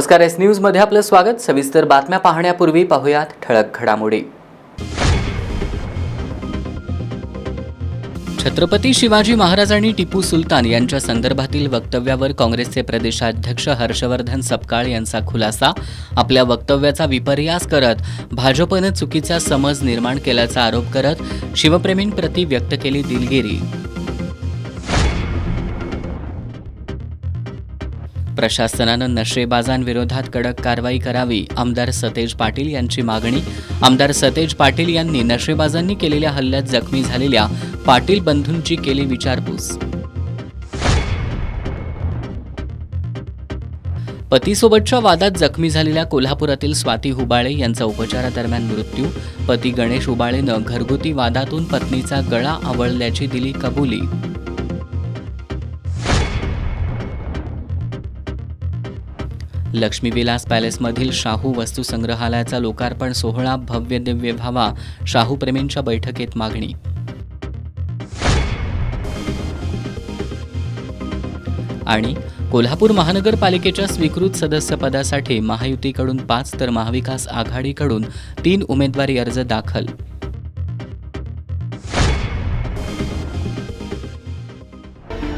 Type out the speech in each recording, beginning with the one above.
नमस्कार, S news मध्ये आपलं स्वागत। सविस्तर बातम्या पाहण्यापूर्वी पाहूयात ठळक घडामोडी। छत्रपती शिवाजी महाराज आणि टिपू सुलतान यांच्या संदर्भातील वक्तव्यावर काँग्रेसचे प्रदेशाध्यक्ष हर्षवर्धन सपकाळ यांचा खुलासा। आपल्या वक्तव्याचा विपर्यास करत भाजपने चुकीचा समज निर्माण केल्याचा आरोप करत शिवप्रेमींप्रती व्यक्त केली दिलगिरी। प्रशासनानं नशेबाजांविरोधात कडक कारवाई करावी, आमदार सतेज पाटील यांची मागणी। आमदार सतेज पाटील यांनी नशेबाजांनी केलेल्या हल्ल्यात जखमी झालेल्या पाटील बंधूंची केली विचारपूस। पतीसोबतच्या वादात जखमी झालेल्या कोल्हापुरातील स्वाती हुबाळे यांचा उपचारादरम्यान मृत्यू। पती गणेश हुबाळेनं घरगुती वादातून पत्नीचा गळा आवळल्याची दिली कबुली। लक्ष्मीविलास पॅलेसमधील शाहू वस्तुसंग्रहालयाचा लोकार्पण सोहळा भव्य दिव्य व्हावा, शाहूप्रेमींच्या बैठकीत मागणी। आणि कोल्हापूर महानगरपालिकेच्या स्वीकृत सदस्यपदासाठी महायुतीकडून 5 तर महाविकास आघाडीकडून 3 उमेदवारी अर्ज दाखल।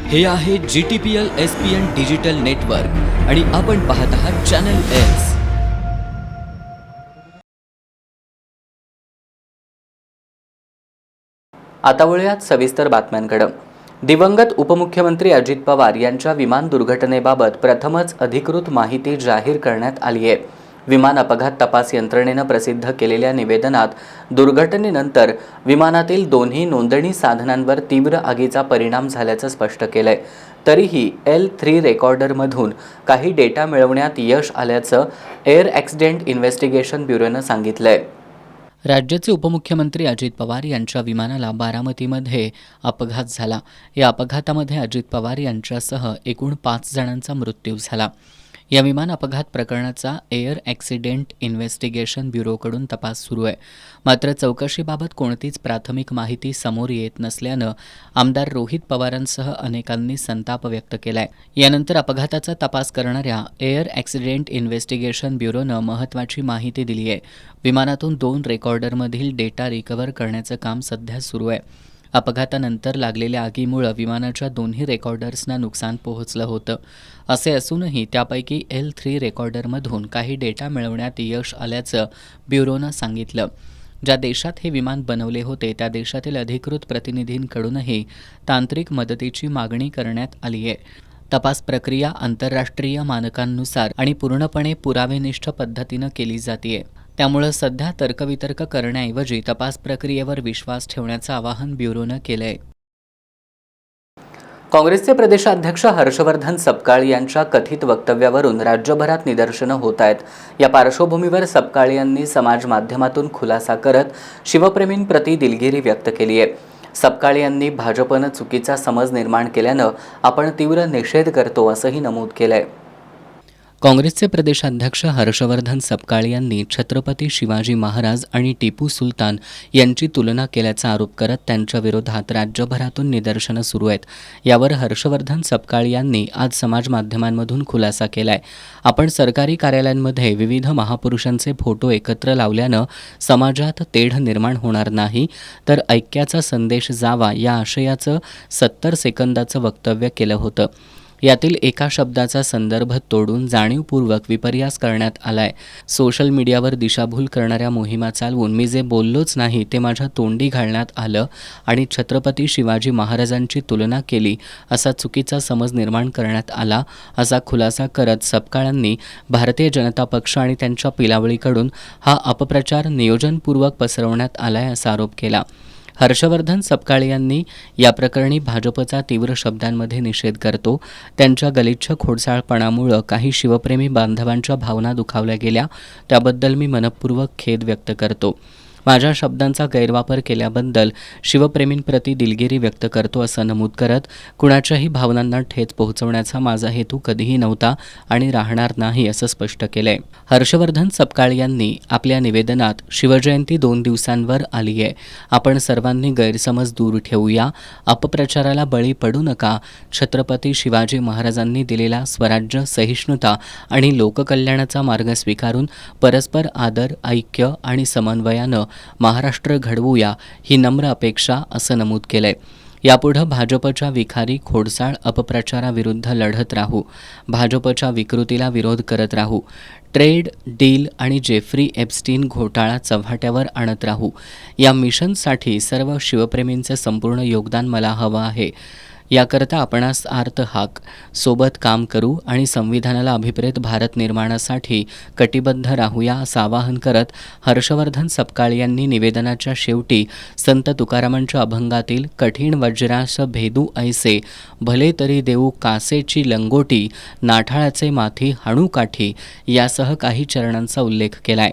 हे आहे GTPL SPN डिजिटल नेटवर्क आणि आपण पाहत आहात चॅनल एस। आता वळूयात सविस्तर बातम्यांकडे। दिवंगत उपमुख्यमंत्री अजित पवार यांच्या विमान दुर्घटनेबाबत प्रथमच अधिकृत माहिती जाहीर करण्यात आली आहे। विमान अपघात तपास यंत्रणेनं प्रसिद्ध केलेल्या निवेदनात दुर्घटनेनंतर विमानातील दोन्ही नोंदणी साधनांवर तीव्र आगीचा परिणाम झाल्याचं स्पष्ट केलंय। तरीही L3 रेकॉर्डरमधून काही डेटा मिळवण्यात यश आल्याचं एअर ॲक्सिडेंट इन्व्हेस्टिगेशन ब्युरोनं सांगितलंय। राज्याचे उपमुख्यमंत्री अजित पवार यांच्या विमानाला बारामतीमध्ये अपघात झाला। या अपघातामध्ये अजित पवार यांच्यासह एकूण 5 जणांचा मृत्यू झाला। या विमान अपघात प्रकरणाचा एअर ॲक्सिडेंट इन्व्हेस्टिगेशन ब्युरोकडून तपास सुरू आहे। मात्र चौकशीबाबत कोणतीच प्राथमिक माहिती समोर येत नसल्यानं आमदार रोहित पवारांसह अनेकांनी संताप व्यक्त केलाय। यानंतर अपघाताचा तपास करणाऱ्या एअर ॲक्सिडेंट इन्व्हेस्टिगेशन ब्युरोनं महत्त्वाची माहिती दिली आहे। विमानातून 2 रेकॉर्डरमधील डेटा रिकव्हर करण्याचं काम सध्या सुरू आहे। अपघातानंतर लागलेल्या आगीमुळे विमानाच्या दोन्ही रेकॉर्डर्सना नुकसान पोहोचलं होतं। असे असूनही त्यापैकी L3 रेकॉर्डरमधून काही डेटा मिळवण्यात यश आल्याचं ब्युरोनं सांगितलं। ज्या देशात हे विमान बनवले होते त्या देशातील अधिकृत प्रतिनिधींकडूनही तांत्रिक मदतीची मागणी करण्यात आली आहे। तपास प्रक्रिया आंतरराष्ट्रीय मानकांनुसार आणि पूर्णपणे पुरावेनिष्ठ पद्धतीनं केली जाते। त्यामुळे सध्या तर्कवितर्क करण्याऐवजी तपास प्रक्रियेवर विश्वास ठेवण्याचं आवाहन ब्युरोनं केलंय। काँग्रेसचे प्रदेशाध्यक्ष हर्षवर्धन सपकाळ यांच्या कथित वक्तव्यावरून राज्यभरात निदर्शनं होत आहेत। या पार्श्वभूमीवर सपकाळ यांनी समाज माध्यमातून खुलासा करत शिवप्रेमींप्रती दिलगिरी व्यक्त केली आहे। सपकाळ यांनी भाजपनं चुकीचा समज निर्माण केल्यानं आपण तीव्र निषेध करतो असंही नमूद केलंय। काँग्रेसचे प्रदेशाध्यक्ष हर्षवर्धन सपकाळ यांनी छत्रपती शिवाजी महाराज आणि टिपू सुलतान यांची तुलना केल्याचा आरोप करत त्यांच्या विरोधात राज्यभरातून निदर्शनं सुरू आहेत। यावर हर्षवर्धन सपकाळ यांनी आज समाज माध्यमांमधून खुलासा केलाय। आपण सरकारी कार्यालयांमध्ये विविध महापुरुषांचे फोटो एकत्र लावल्यानं समाजात तेढ निर्माण होणार नाही, तर ऐक्याचा संदेश जावा या आशयाचं 70 सेकंदाचं वक्तव्य केलं होतं। यातील एका शब्दाचा संदर्भ तोडून जाणीवपूर्वक विपर्यास करण्यात आलाय। सोशल मीडियावर दिशाभूल करणाऱ्या मोहिमा चालवून मी जे बोललोच नाही ते माझ्या तोंडी घालण्यात आलं आणि छत्रपती शिवाजी महाराजांची तुलना केली असा चुकीचा समज निर्माण करण्यात आला, असा खुलासा करत सपकाळांनी भारतीय जनता पक्ष आणि त्यांच्या पिलावळीकडून हा अपप्रचार नियोजनपूर्वक पसरवण्यात आलाय असा आरोप केला। हर्षवर्धन सपकाळ यांनी या प्रकरणी भाजपचा तीव्र शब्दांमध्ये निषेध करतो। त्यांच्या गलिच्छ खोडसाळपणामुळे काही शिवप्रेमी बांधवांच्या भावना दुखावल्या गेल्या, त्याबद्दल मी मनपूर्वक खेद व्यक्त करतो। माझ्या शब्दांचा गैरवापर केल्याबद्दल शिवप्रेमींप्रती दिलगिरी व्यक्त करतो असं नमूद करत कुणाच्याही भावनांना ठेच पोहोचवण्याचा माझा हेतू कधीही नव्हता आणि राहणार नाही असं स्पष्ट केलंय. हर्षवर्धन सपकाळ यांनी आपल्या निवेदनात शिवजयंती 2 दिवसांवर आली आहे. आपण सर्वांनी गैरसमज दूर ठेवूया, अपप्रचाराला बळी पडू नका. छत्रपती शिवाजी महाराजांनी दिलेला स्वराज्य, सहिष्णुता आणि लोककल्याणाचा मार्ग स्वीकारून परस्पर आदर, ऐक्य आणि समन्वयानं महाराष्ट्र घडवूया ही नम्र अपेक्षा असं नमूद केलंय. यापुढं भाजपच्या विखारी खोडसाळ अपप्रचाराविरुद्ध लढत राहू, भाजपच्या विकृतीला विरोध करत राहू, ट्रेड डील आणि जेफ्री एप्स्टीन घोटाळा चव्हाट्यावर आणत राहू. या मिशनसाठी सर्व शिवप्रेमींचे संपूर्ण योगदान मला हवं आहे. याकरता आपणास आर्त हाक सोबत काम करू आणि संविधानाला अभिप्रेत भारत निर्माणासाठी कटिबद्ध राहूया असं आवाहन करत हर्षवर्धन सपकाळ यांनी निवेदनाच्या शेवटी संत तुकारामांच्या अभंगातील कठीण वज्रास भेदू ऐसे भले तरी देऊ कासेची लंगोटी नाठाळाचे माथी हाणू काठी यासह काही चरणांचा उल्लेख केलाय.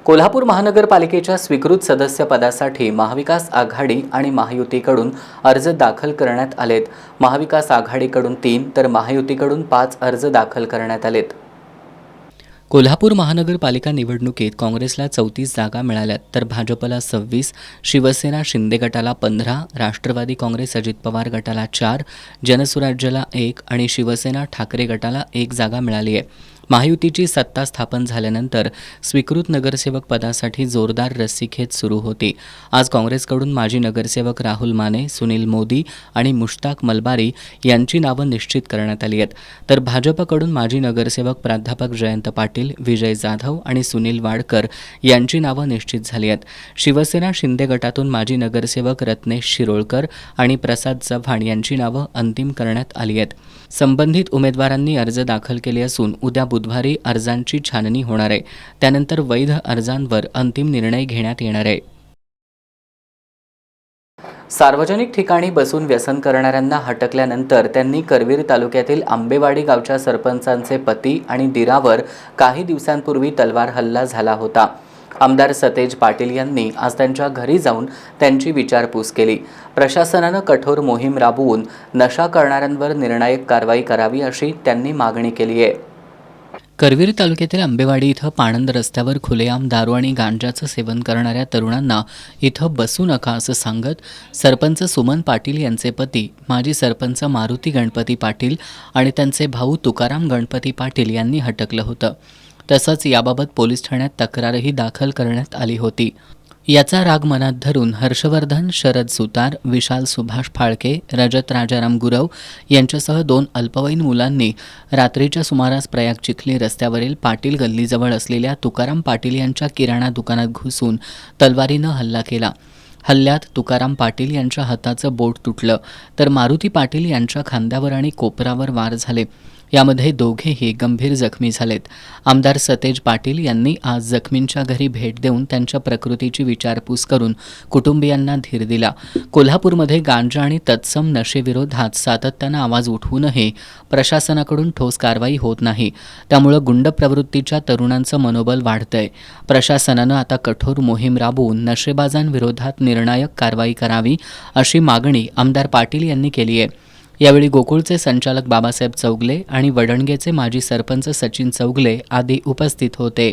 कोल्हापूर महानगरपालिकेच्या स्वीकृत सदस्यपदासाठी महाविकास आघाडी आणि महायुतीकडून अर्ज दाखल करण्यात आलेत. महाविकास आघाडीकडून 3 तर महायुतीकडून 5 अर्ज दाखल करण्यात आलेत. कोल्हापूर महानगरपालिका निवडणुकीत काँग्रेसला 34 जागा मिळाल्यात तर भाजपला 26, शिवसेना शिंदे गटाला 15, राष्ट्रवादी काँग्रेस अजित पवार गटाला 4, जनसुराज्यला 1 आणि शिवसेना ठाकरे गटाला 1 जागा मिळाली आहे. महायुतीची सत्ता स्थापन झाल्यानंतर स्वीकृत नगरसेवक पदासाठी जोरदार रस्सीखेच सुरू होती. आज काँग्रेसकडून माजी नगरसेवक राहुल माने, सुनील मोदी आणि मुश्ताक मलबारी यांची नावं निश्चित करण्यात आली आहेत. तर भाजपकडून माजी नगरसेवक प्राध्यापक जयंत पाटील, विजय जाधव आणि सुनील वाडकर यांची नावं निश्चित झाली आहेत. शिवसेना शिंदे गटातून माजी नगरसेवक रत्नेश शिरोळकर आणि प्रसाद चव्हाण यांची नावं अंतिम करण्यात आली आहेत. संबंधित उमेदवारांनी अर्ज दाखल केले असून उद्या बुधवारी अर्जांची छाननी होणार आहे. त्यानंतर वैध अर्जांवर अंतिम निर्णय घेण्यात येणार आहे. सार्वजनिक ठिकाणी बसून व्यसन करणाऱ्यांना हटकल्यानंतर त्यांनी करवीर तालुक्यातील आंबेवाडी गावच्या सरपंचांचे पती आणि दिरावर काही दिवसांपूर्वी तलवार हल्ला झाला होता. आमदार सतेज पाटील यांनी आज त्यांच्या घरी जाऊन त्यांची विचारपूस केली. प्रशासनानं कठोर मोहीम राबवून नशा करणाऱ्यांवर निर्णायक कारवाई करावी अशी त्यांनी मागणी केली आहे. करवीर तालुक्यातील आंबेवाडी इथं पाणंद रस्त्यावर खुलेआम दारू आणि गांजाचं सेवन करणाऱ्या तरुणांना इथं बसू नका असं सांगत सरपंच सुमन पाटील यांचे पती माजी सरपंच मारुती गणपती पाटील आणि त्यांचे भाऊ तुकाराम गणपती पाटील यांनी हटकलं होतं. तसंच याबाबत पोलीस ठाण्यात तक्रारही दाखल करण्यात आली होती. याचा राग मनात धरून हर्षवर्धन शरद सुतार, विशाल सुभाष फाळके, रजत राजाराम गुरव यांच्यासह 2 अल्पवयीन मुलांनी रात्रीच्या सुमारास प्रयाग चिखली रस्त्यावरील पाटील गल्लीजवळ असलेल्या तुकाराम पाटील यांच्या किराणा दुकानात घुसून तलवारीनं हल्ला केला. हल्ल्यात तुकाराम पाटील यांच्या हाताचं बोट तुटलं तर मारुती पाटील यांच्या खांद्यावर आणि कोपरावर वार झाले. यामध्ये दोघेही गंभीर जखमी झालेत. आमदार सतेज पाटील यांनी आज जखमींच्या घरी भेट देऊन त्यांच्या प्रकृतीची विचारपूस करून कुटुंबियांना धीर दिला. कोल्हापूरमध्ये गांजा आणि तत्सम नशेविरोधात सातत्यानं आवाज उठवूनही प्रशासनाकडून ठोस कारवाई होत नाही. त्यामुळे गुंड प्रवृत्तीच्या तरुणांचं मनोबल वाढतंय. प्रशासनानं आता कठोर मोहीम राबवून नशेबाजांविरोधात निर्णायक कारवाई करावी अशी मागणी आमदार पाटील यांनी केली आहे. यावेळी गोकुळचे संचालक बाबासाहेब चौगले आणि वडणगेचे माजी सरपंच सचिन चौगले आदी उपस्थित होते.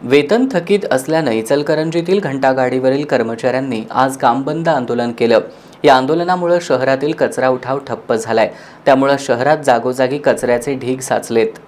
वेतन थकीत असल्यानं इचलकरंजीतील घंटागाडीवरील कर्मचाऱ्यांनी आज कामबंद आंदोलन केलं. या आंदोलनामुळे शहरातील कचरा उठाव ठप्प झालाय. त्यामुळे शहरात जागोजागी कचऱ्याचे ढीग साचलेत.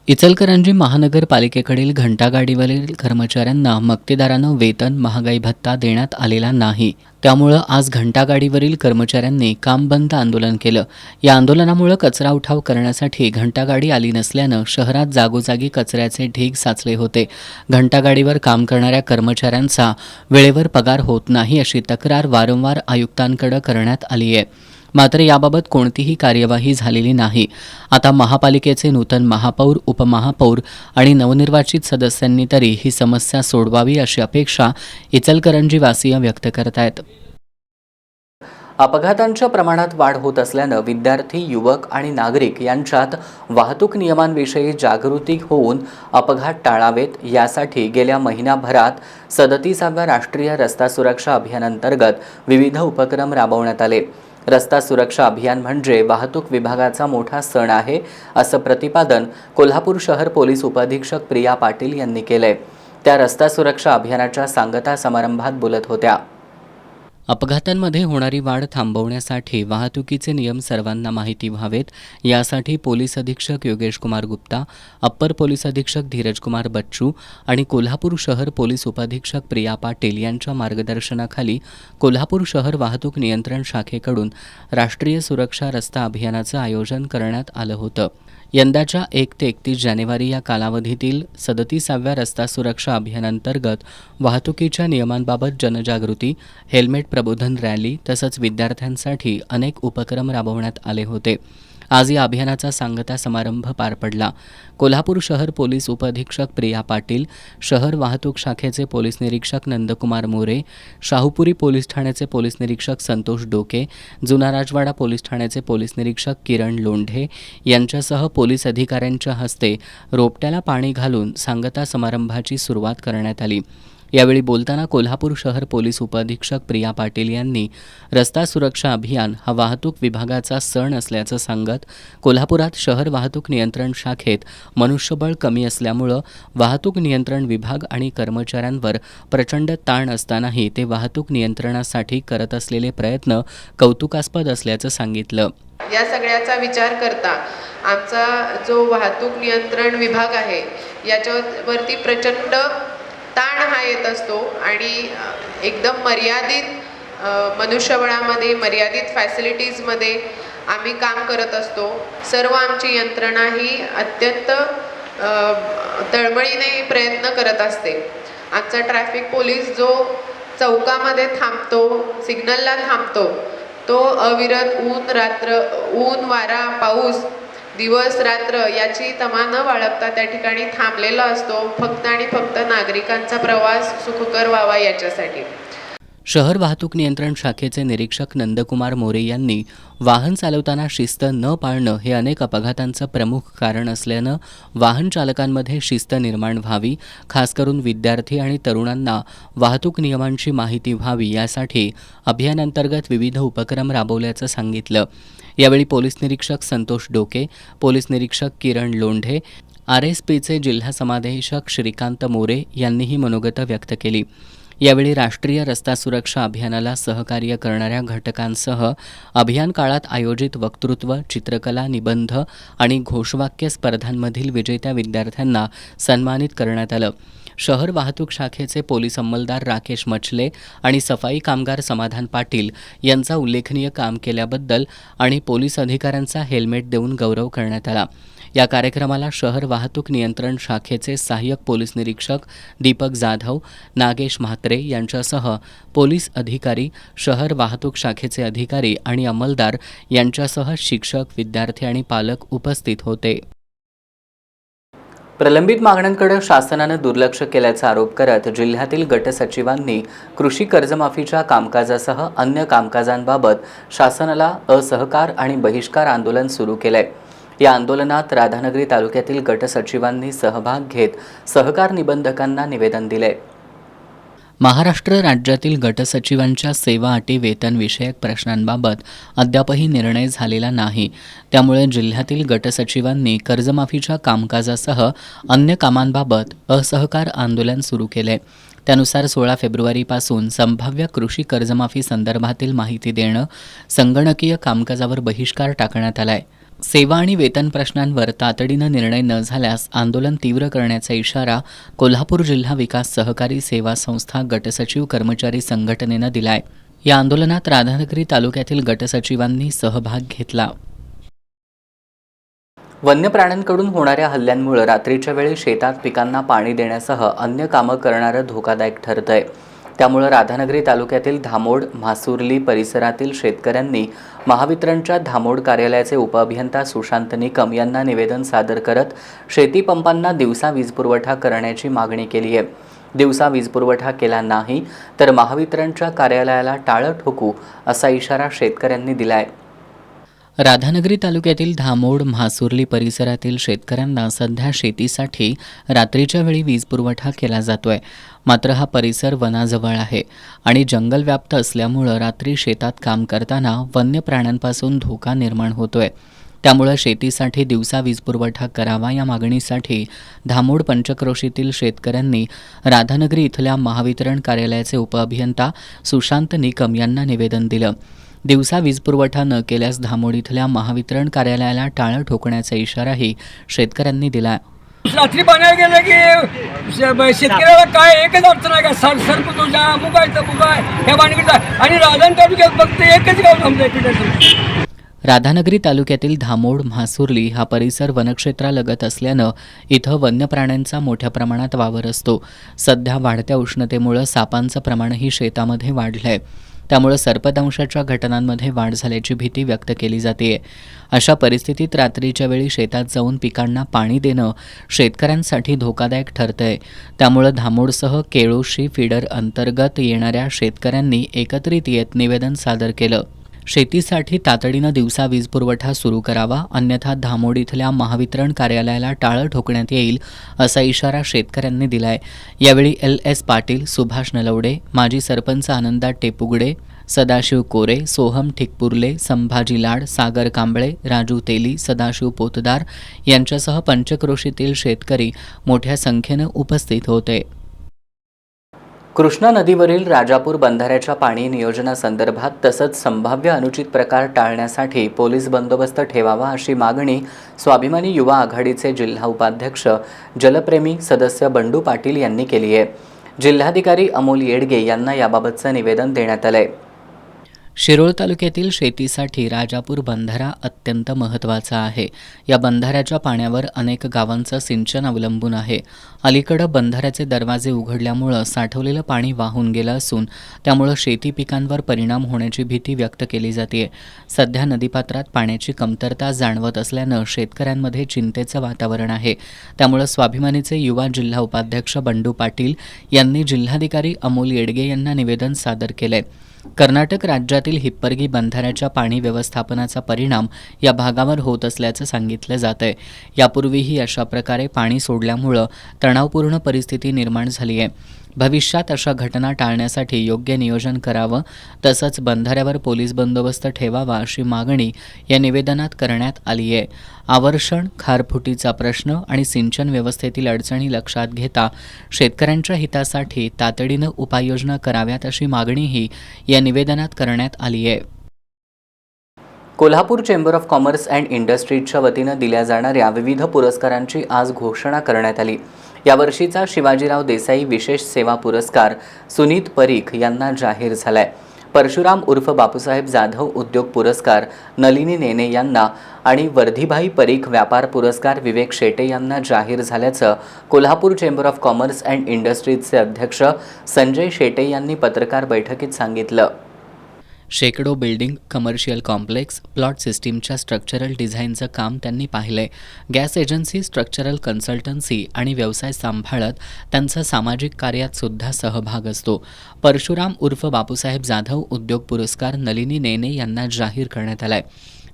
इचलकरंजी महानगरपालिकेकडील घंटागाडीवरील कर्मचाऱ्यांना मक्तेदारानं वेतन, महागाई भत्ता देण्यात आलेला नाही. त्यामुळं आज घंटागाडीवरील कर्मचाऱ्यांनी कामबंद आंदोलन केलं. या आंदोलनामुळे कचरा उठाव करण्यासाठी घंटागाडी आली नसल्यानं शहरात जागोजागी कचऱ्याचे ढीग साचले होते. घंटागाडीवर काम करणाऱ्या कर्मचाऱ्यांचा वेळेवर पगार होत नाही अशी तक्रार वारंवार आयुक्तांकडे करण्यात आली आहे. मात्र याबाबत कोणतीही कार्यवाही झालेली नाही. आता महापालिकेचे नूतन महापौर, उपमहापौर आणि नवनिर्वाचित सदस्यांनी तरी ही समस्या सोडवावी अशी अपेक्षा इचलकरंजीवासीय व्यक्त करत आहेत. अपघातांच्या प्रमाणात वाढ होत असल्यानं विद्यार्थी, युवक आणि नागरिक यांच्यात वाहतूक नियमांविषयी जागृती होऊन अपघात टाळावेत यासाठी गेल्या महिनाभरात 37व्या राष्ट्रीय रस्ता सुरक्षा अभियानांतर्गत विविध उपक्रम राबवण्यात आले. रस्ता सुरक्षा अभियान म्हणजे वाहतूक विभागाचा मोठा सण आहे, असं प्रतिपादन कोल्हापूर शहर पोलीस उपअधीक्षक प्रिया पाटील यांनी केलंय. त्या रस्ता सुरक्षा अभियानाच्या सांगता समारंभात बोलत होत्या. अपघातांमध्ये होणारी वाढ थांबवण्यासाठी वाहतुकीचे नियम सर्वांना माहिती व्हावेत यासाठी पोलीस अधीक्षक योगेश कुमार गुप्ता, अप्पर पोलीस अधीक्षक धीरज कुमार बच्चू आणि कोल्हापूर शहर पोलीस उपाधीक्षक प्रिया पाटील यांच्या मार्गदर्शनाखाली कोल्हापूर शहर वाहतूक नियंत्रण शाखेकडून राष्ट्रीय सुरक्षा रस्ता अभियानाचं आयोजन करण्यात आलं होतं. यंदाच्या 1 ते 31 जानेवारी या कालावधीतील 37व्या रस्ता सुरक्षा अभियानांतर्गत वाहतुकीच्या नियमांबाबत जनजागृती, हेल्मेट प्रबोधन रॅली तसंच विद्यार्थ्यांसाठी अनेक उपक्रम राबवण्यात आले होते. आज या अभियानाचा सांगता समारंभ पार पडला. कोल्हापूर शहर पोलीस उपअधीक्षक प्रिया पाटील, शहर वाहतूक शाखेचे पोलीस निरीक्षक नंदकुमार मोरे, शाहूपुरी पोलीस ठाण्याचे पोलीस निरीक्षक संतोष डोके, जुना राजवाडा पोलीस ठाण्याचे पोलीस निरीक्षक किरण लोंढे यांच्यासह पोलीस अधिकाऱ्यांच्या हस्ते रोपट्याला पाणी घालून सांगता समारंभाची सुरुवात करण्यात आली. यावेळी बोलताना कोल्हापूर शहर पोलीस उपअधीक्षक प्रिया पाटील यांनी रस्ता सुरक्षा अभियान हा वाहतूक विभागाचा सण असल्याचं सांगत कोल्हापुरात शहर वाहतूक नियंत्रण शाखेत मनुष्यबळ कमी असल्यामुळं वाहतूक नियंत्रण विभाग आणि कर्मचाऱ्यांवर प्रचंड ताण असतानाही ते वाहतूक नियंत्रणासाठी करत असलेले प्रयत्न कौतुकास्पद असल्याचं सांगितलं. या सगळ्याचा विचार करता आमचा जो वाहतूक नियंत्रण विभाग आहे याच्यावरती प्रचंड ताण हा येत असतो आणि एकदम मर्यादित मनुष्यबळामध्ये, मर्यादित फॅसिलिटीजमध्ये आम्ही काम करत असतो. सर्व आमची यंत्रणा ही अत्यंत तळमळीने प्रयत्न करत असते. आमचा ट्रॅफिक पोलीस जो चौकामध्ये थांबतो, सिग्नलला थांबतो, तो अविरत ऊन, वारा, पाऊस, दिवस रात्र याची तमा न बाळगता त्या ठिकाणी थांबलेला असतो, फक्त आणि फक्त नागरिकांचा प्रवास सुखकर व्हावा याच्यासाठी. शहर वाहतूक नियंत्रण शाखेचे निरीक्षक नंदकुमार मोरे यांनी वाहन चालवताना शिस्त न पाळणं हे अनेक अपघातांचं प्रमुख कारण असल्यानं वाहन चालकांमध्ये शिस्त निर्माण व्हावी, खास करून विद्यार्थी आणि तरुणांना वाहतूक नियमांची माहिती व्हावी यासाठी अभियानांतर्गत विविध उपक्रम राबवल्याचं सांगितलं. यावेळी पोलीस निरीक्षक संतोष डोके, पोलीस निरीक्षक किरण लोंढे, RSPचे जिल्हा समादेशक श्रीकांत मोरे यांनीही मनोगत व्यक्त केली. यावेळी राष्ट्रीय रस्ता सुरक्षा अभियानाला सहकार्य करणाऱ्या घटकांसह अभियान काळात आयोजित वक्तृत्व, चित्रकला, निबंध आणि घोषवाक्य स्पर्धांमधील विजेत्या विद्यार्थ्यांना सन्मानित करण्यात आलं. शहर वाहतूक शाखेचे पोलीस अंमलदार राकेश मछले आणि सफाई कामगार समाधान पाटील यांचा उल्लेखनीय काम केल्याबद्दल आणि पोलीस अधिकाऱ्यांचा हेल्मेट देऊन गौरव करण्यात आला. या कार्यक्रमाला शहर वाहतूक नियंत्रण शाखेचे सहाय्यक पोलीस निरीक्षक दीपक जाधव, नागेश म्हात्रे यांच्यासह पोलीस अधिकारी, शहर वाहतूक शाखेचे अधिकारी आणि अंमलदार यांच्यासह शिक्षक, विद्यार्थी आणि पालक उपस्थित होते. प्रलंबित मागण्यांकडे शासनानं दुर्लक्ष केल्याचा आरोप करत जिल्ह्यातील गटसचिवांनी कृषी कर्जमाफीच्या कामकाजासह अन्य कामकाजांबाबत शासनाला असहकार आणि बहिष्कार आंदोलन सुरू केलंय. या आंदोलनात राधानगरी तालुक्यातील गटसचिवांनी सहभाग घेत सहकार निबंधकांना निवेदन दिले. महाराष्ट्र राज्यातील गटसचिवांच्या सेवा अटी वेतन विषयक प्रश्नांबाबत अद्यापही निर्णय झालेला नाही. त्यामुळे जिल्ह्यातील गटसचिवांनी कर्जमाफीच्या कामकाजासह अन्य कामांबाबत असहकार आंदोलन सुरू केले. त्यानुसार 16 फेब्रुवारीपासून संभाव्य कृषी कर्जमाफी संदर्भातील माहिती देणं, संगणकीय कामकाजावर बहिष्कार टाकण्यात आलाय. सेवा आणि वेतन प्रश्नांवर तातडीनं निर्णय न झाल्यास आंदोलन तीव्र करण्याचा इशारा कोल्हापूर जिल्हा विकास सहकारी सेवा संस्था गटसचिव कर्मचारी संघटनेनं दिलाय. या आंदोलनात राधानगरी तालुक्यातील गटसचिवांनी सहभाग घेतला. वन्य प्राण्यांकडून होणाऱ्या हल्ल्यांमुळे रात्रीच्या वेळी शेतात पिकांना पाणी देण्यासह अन्य कामं करणं धोकादायक ठरतंय. त्यामुळे राधानगरी तालुक्यातील धामोड, म्हासुर्ली परिसरातील शेतकऱ्यांनी महावितरणच्या धामोड कार्यालयाचे उपअभियंता सुशांत निकम यांना निवेदन सादर करत शेती पंपांना दिवसा वीज पुरवठा करण्याची मागणी केली आहे. दिवसा वीज पुरवठा केला नाही तर महावितरणच्या कार्यालयाला टाळं ठोकू असा इशारा शेतकऱ्यांनी दिलाय. राधानगरी तालुक्यातील धामोड म्हासुर्ली परिसरातील शेतकऱ्यांना सध्या शेतीसाठी रात्रीच्या वेळी वीज पुरवठा केला जातोय. मात्र हा परिसर वनाजवळ आहे आणि जंगल व्याप्त असल्यामुळं रात्री शेतात काम करताना वन्य प्राण्यांपासून धोका निर्माण होतोय. त्यामुळं शेतीसाठी दिवसा वीज पुरवठा करावा या मागणीसाठी धामोड पंचक्रोशीतील शेतकऱ्यांनी राधानगरी इथल्या महावितरण कार्यालयाचे उपअभियंता सुशांत निकम यांना निवेदन दिलं. दिवसा वीज पुरवठा न केल्यास धामोड इथल्या महावितरण कार्यालयाला टाळं ठोकण्याचा इशाराही शेतकऱ्यांनी दिला. रात्री बनायला गेलं की शेतकऱ्याला काय एकच अडचण आहे का सरप तुझ्या मुगाय ह्या बाणगीचा आणि राधान तालुक्यात फक्त एकच गाव थांबलंय. राधानगरी तालुक्यातील धामोड म्हासुर्ली हा परिसर वनक्षेत्रालगत असल्यानं इथं वन्य प्राण्यांचा मोठ्या प्रमाणात वावर असतो. सध्या वाढत्या उष्णतेमुळं सापांचं प्रमाणही शेतामध्ये वाढलंय. त्यामुळे सर्पदंशाच्या घटनांमध्ये वाढ झाल्याची भीती व्यक्त केली जाते. अशा परिस्थितीत रात्रीच्या वेळी शेतात जाऊन पिकांना पाणी देणं शेतकऱ्यांसाठी धोकादायक ठरतंय. त्यामुळे धामोडसह केळोशी फीडर अंतर्गत येणाऱ्या शेतकऱ्यांनी एकत्रित येत निवेदन सादर केलं. शेतीसाठी तातडीनं दिवसा वीज पुरवठा सुरू करावा, अन्यथा धामोड इथल्या महावितरण कार्यालयाला टाळं ठोकण्यात येईल असा इशारा शेतकऱ्यांनी दिलाय. यावेळी LS पाटील, सुभाष नलवडे, माजी सरपंच आनंदा टेपुगडे, सदाशिव कोरे, सोहम ठिकपुर्ले, संभाजी लाड, सागर कांबळे, राजू तेली, सदाशिव पोतदार यांच्यासह पंचक्रोशीतील शेतकरी मोठ्या संख्येनं उपस्थित होते. कृष्णा नदीवरील राजापूर बंधाऱ्याच्या पाणी नियोजनासंदर्भात तसंच संभाव्य अनुचित प्रकार टाळण्यासाठी पोलीस बंदोबस्त ठेवावा अशी मागणी स्वाभिमानी युवा आघाडीचे जिल्हा उपाध्यक्ष जलप्रेमी सदस्य बंडू पाटील यांनी केली आहे. जिल्हाधिकारी अमोल येडगे यांना याबाबतचं निवेदन देण्यात आलंय. शिरोळ तालुक्यातील शेतीसाठी राजापूर बंधारा अत्यंत महत्त्वाचा आहे. या बंधाऱ्याच्या पाण्यावर अनेक गावांचं सिंचन अवलंबून आहे. अलीकडं बंधाऱ्याचे दरवाजे उघडल्यामुळं साठवलेलं पाणी वाहून गेलं असून त्यामुळं शेती पिकांवर परिणाम होण्याची भीती व्यक्त केली जाते. सध्या नदीपात्रात पाण्याची कमतरता जाणवत असल्यानं शेतकऱ्यांमध्ये चिंतेचं वातावरण आहे. त्यामुळं स्वाभिमानीचे युवा जिल्हा उपाध्यक्ष बंडू पाटील यांनी जिल्हाधिकारी अमोल येडगे यांना निवेदन सादर केलंय. कर्नाटक राज्यातील हिप्परगी बंधाऱ्याच्या पाणी व्यवस्थापनाचा परिणाम या भागावर होत असल्याचं सांगितलं जातंय. यापूर्वीही अशा प्रकारे पाणी सोडल्यामुळं तणावपूर्ण परिस्थिती निर्माण झाली आहे. भविष्यात अशा घटना टाळण्यासाठी योग्य नियोजन करावं, तसंच बंधाऱ्यावर पोलीस बंदोबस्त ठेवावा अशी मागणी या निवेदनात करण्यात आली आहे. आवर्षण, खारफुटीचा प्रश्न आणि सिंचन व्यवस्थेतील अडचणी लक्षात घेता शेतकऱ्यांच्या हितासाठी तातडीनं उपाययोजना कराव्यात अशी मागणीही या निवेदनात करण्यात आली आहे. Kolhapur chamber of commerce and इंडस्ट्रीजच्या वतीनं दिल्या जाणाऱ्या विविध पुरस्कारांची आज घोषणा करण्यात आली. यावर्षीचा शिवाजीराव देसाई विशेष सेवा पुरस्कार सुनीत परीख यांना जाहीर झालाय. परशुराम उर्फ बापूसाहेब जाधव उद्योग पुरस्कार नलिनी नेने यांना आणि वर्धीभाई परीख व्यापार पुरस्कार विवेक शेटे यांना जाहीर झाल्याचं Kolhapur chamber of commerce and इंडस्ट्रीजचे अध्यक्ष संजय शेटे यांनी पत्रकार बैठकीत सांगितलं. शेकडो बिल्डिंग, कमर्शियल कॉम्प्लेक्स, प्लॉट सिस्टीमच्या स्ट्रक्चरल डिझाईनचं काम त्यांनी पाहिलंय. गॅस एजन्सी, स्ट्रक्चरल कन्सल्टन्सी आणि व्यवसाय सांभाळत त्यांचा सामाजिक कार्यात सुद्धा सहभाग असतो. परशुराम उर्फ बापूसाहेब जाधव उद्योग पुरस्कार नलिनी नेने यांना जाहीर करण्यात आलाय.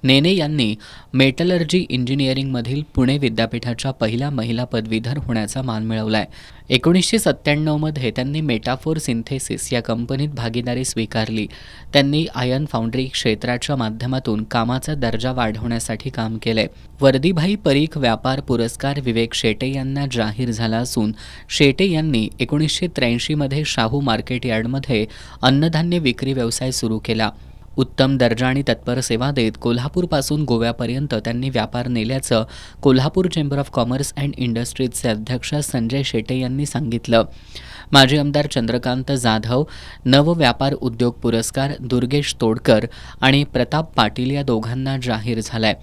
नेने यांनी मेटलर्जी इंजिनिअरिंगमधील पुणे विद्यापीठाच्या पहिल्या महिला पदवीधर होण्याचा मान मिळवलाय. 1997मध्ये त्यांनी मेटाफोर सिंथेसिस या कंपनीत भागीदारी स्वीकारली. त्यांनी आयन फाउंड्री क्षेत्राच्या माध्यमातून कामाचा दर्जा वाढवण्यासाठी काम केलंय. वर्धीभाई परीख व्यापार पुरस्कार विवेक शेटे यांना जाहीर झाला असून शेटे यांनी 1983मध्ये शाहू मार्केट यार्डमध्ये अन्नधान्य विक्री व्यवसाय सुरू केला. उत्तम दर्जा आणि तत्पर सेवा देत कोल्हापूरपासून गोव्यापर्यंत त्यांनी व्यापार नेल्याचं Kolhapur chamber of commerce and इंडस्ट्रीजचे अध्यक्ष संजय शेटे यांनी सांगितलं. माजी आमदार चंद्रकांत जाधव नव व्यापार उद्योग पुरस्कार दुर्गेश तोडकर आणि प्रताप पाटील या दोघांना जाहीर झालाय.